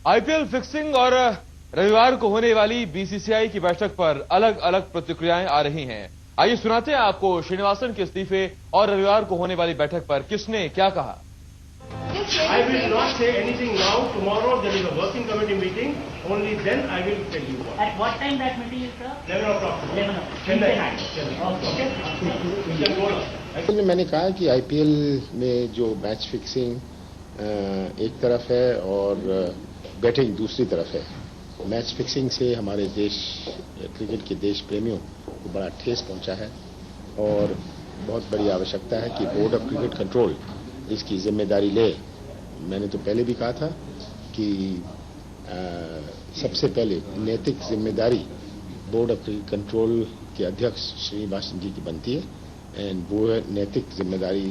IPL fixing और रविवार को होने वाली बीसीसीआई की बैठक पर अलग अलग प्रतिक्रियाएं आ रही हैं। आइए सुनाते हैं आपको श्रीनिवासन के इस्तीफे और रविवार को होने वाली बैठक पर किसने क्या कहा। I will not say anything now. Tomorrow there is a working committee meeting. Only then I will tell you what. At what time that meeting is, sir? 11 o'clock. 11 o'clock. Chennai. Okay. We can go now. Actually मैंने कहा कि IPL में जो match fixing एक तरफ है और batting दूसरी तरफ है। मैच फिक्सिंग से हमारे देश क्रिकेट के देश प्रेमियों को बड़ा ठेस पहुंचा है और बहुत बड़ी आवश्यकता है कि बोर्ड ऑफ क्रिकेट कंट्रोल इसकी जिम्मेदारी ले। मैंने तो पहले भी कहा था कि सबसे पहले नैतिक जिम्मेदारी बोर्ड ऑफ क्रिकेट कंट्रोल के अध्यक्ष श्रीनिवासन जी की बनती है एंड वो नैतिक जिम्मेदारी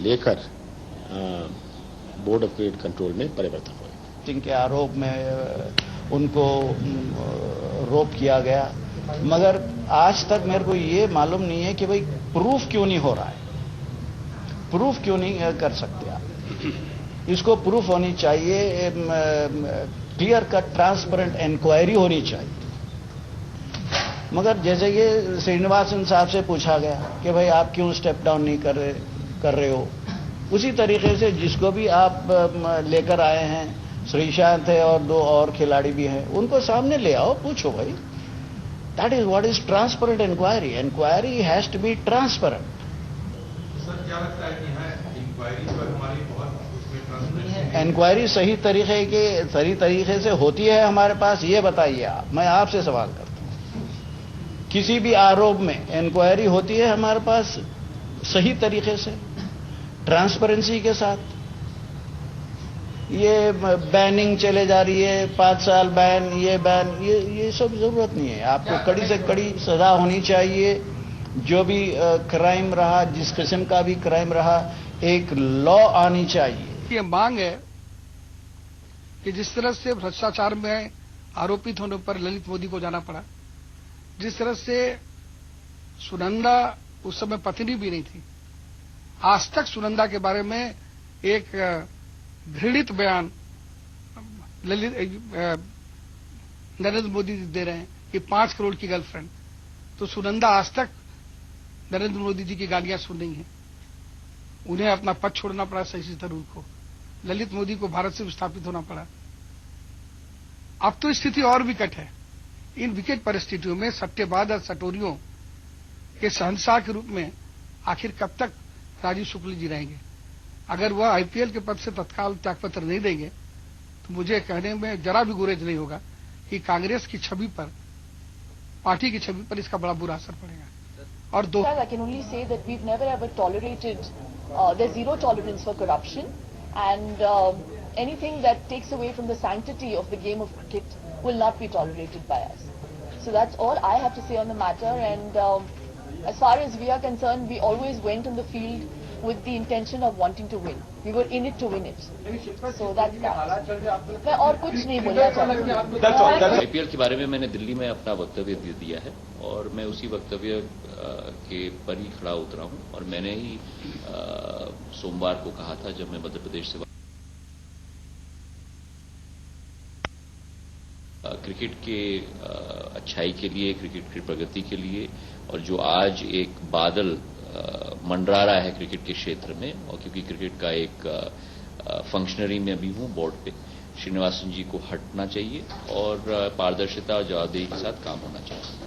लेकर बोर्ड ऑफ क्रिकेट कंट्रोल में परिवर्तन हुए। के आरोप में उनको रोप किया गया, मगर आज तक मेरे को ये मालूम नहीं है कि भाई प्रूफ क्यों नहीं हो रहा है, प्रूफ क्यों नहीं कर सकते आप। इसको प्रूफ होनी चाहिए, क्लियर कट ट्रांसपेरेंट इंक्वायरी होनी चाहिए। मगर जैसे ये श्रीनिवासन साहब से पूछा गया कि भाई आप क्यों स्टेप डाउन नहीं कर रहे हो, उसी तरीके से जिसको भी आप लेकर आए हैं, श्रीशांत है और दो और खिलाड़ी भी हैं, उनको सामने ले आओ, पूछो भाई। That is what is transparent inquiry. Inquiry has to be transparent. Sir क्या लगता है कि इंक्वायरी पर हमारी बहुत उसमें इंक्वायरी सही तरीके से होती है हमारे पास, ये बताइए आप। मैं आपसे सवाल करता हूं, किसी भी आरोप में इंक्वायरी होती है हमारे पास सही तरीके से, ट्रांसपेरेंसी के साथ? ये बैनिंग चले जा रही है, 5 साल बैन, ये सब जरूरत नहीं है। आपको कड़ी से कड़ी सजा होनी चाहिए। जो भी क्राइम रहा, जिस किस्म का भी क्राइम रहा, एक लॉ आनी चाहिए। ये मांग है कि जिस तरह से भ्रष्टाचार में आरोपित होने पर ललित मोदी को जाना पड़ा, जिस तरह से सुनंदा उस समय पत्नी भी नहीं थी, आज तक सुनंदा के बारे में एक घृणित बयान नरेंद्र मोदी दे रहे हैं कि 5 करोड़ की गर्लफ्रेंड। तो सुनंदा आज तक नरेंद्र मोदी जी की गालियां सुन रही हैं। उन्हें अपना पद छोड़ना पड़ा शशि थरूर को, ललित मोदी को भारत से विस्थापित होना पड़ा। अब तो स्थिति और विकट है। इन विकट परिस्थितियों में सट्टेबाज और सटोरियों के शहंशाह के रूप में आखिर कब तक राजीव शुक्ल जी रहेंगे? अगर वह आईपीएल के पद से तत्काल त्यागपत्र नहीं देंगे तो मुझे कहने में जरा भी गुरेज नहीं होगा कि कांग्रेस की छवि पर, पार्टी की छवि पर इसका बड़ा बुरा असर पड़ेगा। और दो I can only say that we've never ever tolerated, there's zero tolerance for corruption, and anything that takes away from the sanctity of the game of cricket will not be tolerated by us. So that's all I have to say on the matter, and as far as we are concerned, we always went on the field with the intention of wanting to win. We were in it to win it. So that's that. मैं और कुछ नहीं बोलना चाहती। IPL के बारे में मैंने दिल्ली में अपना वक्तव्य दे दिया है और मैं उसी वक्तव्य के पर ही खड़ा उतरा हूं। और मैंने ही सोमवार को कहा था, जब मैं मध्य प्रदेश से क्रिकेट के अच्छाई के लिए, क्रिकेट की प्रगति के लिए, और जो आज एक बादल मंडरा रहा है क्रिकेट के क्षेत्र में, और क्योंकि क्रिकेट का एक फंक्शनरी में भी हूं बोर्ड पे, श्रीनिवासन जी को हटना चाहिए और पारदर्शिता और जवाबदेही के साथ काम होना चाहिए।